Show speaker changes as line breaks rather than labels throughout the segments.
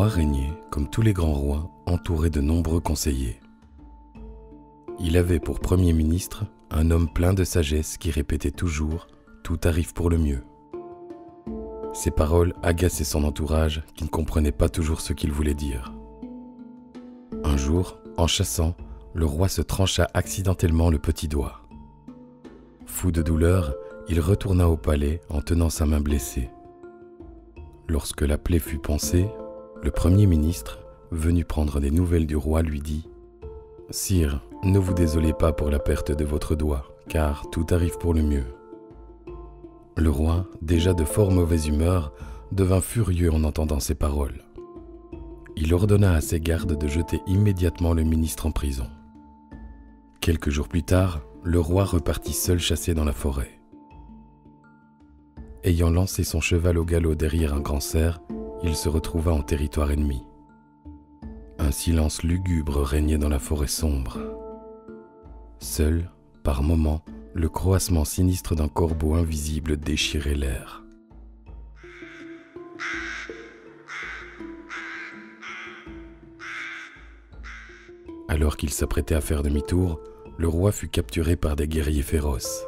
roi régnait, comme tous les grands rois, entouré de nombreux conseillers. Il avait pour premier ministre un homme plein de sagesse qui répétait toujours « Tout arrive pour le mieux ». Ces paroles agaçaient son entourage qui ne comprenait pas toujours ce qu'il voulait dire. Un jour, en chassant, le roi se trancha accidentellement le petit doigt. Fou de douleur, il retourna au palais en tenant sa main blessée. Lorsque la plaie fut pansée, le premier ministre, venu prendre des nouvelles du roi, lui dit « Sire, ne vous désolez pas pour la perte de votre doigt, car tout arrive pour le mieux. » Le roi, déjà de fort mauvaise humeur, devint furieux en entendant ces paroles. Il ordonna à ses gardes de jeter immédiatement le ministre en prison. Quelques jours plus tard, le roi repartit seul chasser dans la forêt. Ayant lancé son cheval au galop derrière un grand cerf, il se retrouva en territoire ennemi. Un silence lugubre régnait dans la forêt sombre. Seul, par moments, le croassement sinistre d'un corbeau invisible déchirait l'air. Alors qu'il s'apprêtait à faire demi-tour, le roi fut capturé par des guerriers féroces.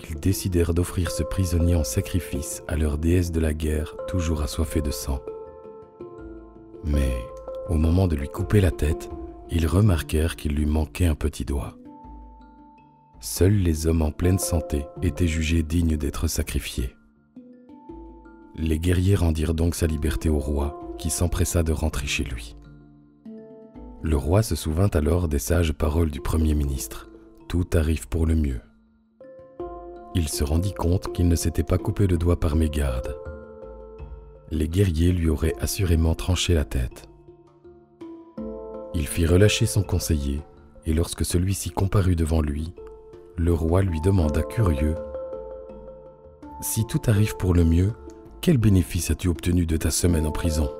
Ils décidèrent d'offrir ce prisonnier en sacrifice à leur déesse de la guerre, toujours assoiffée de sang. Mais, au moment de lui couper la tête, ils remarquèrent qu'il lui manquait un petit doigt. Seuls les hommes en pleine santé étaient jugés dignes d'être sacrifiés. Les guerriers rendirent donc sa liberté au roi, qui s'empressa de rentrer chez lui. Le roi se souvint alors des sages paroles du Premier ministre. Tout arrive pour le mieux. Il se rendit compte qu'il ne s'était pas coupé le doigt par mégarde. Les guerriers lui auraient assurément tranché la tête. Il fit relâcher son conseiller, et lorsque celui-ci comparut devant lui, le roi lui demanda curieux « Si tout arrive pour le mieux, quel bénéfice as-tu obtenu de ta semaine en prison ?»«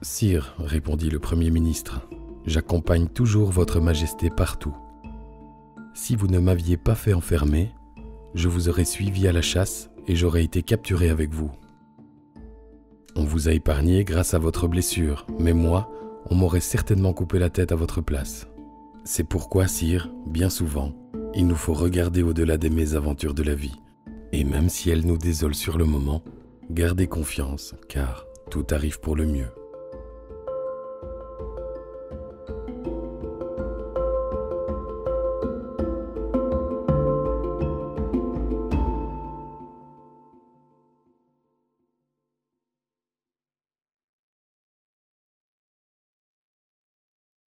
Sire, répondit le Premier ministre, j'accompagne toujours votre majesté partout. Si vous ne m'aviez pas fait enfermer, je vous aurais suivi à la chasse et j'aurais été capturé avec vous. On vous a épargné grâce à votre blessure, mais moi, on m'aurait certainement coupé la tête à votre place. C'est pourquoi, sire, bien souvent, il nous faut regarder au-delà des mésaventures de la vie. Et même si elles nous désolent sur le moment, gardez confiance, car tout arrive pour le mieux. »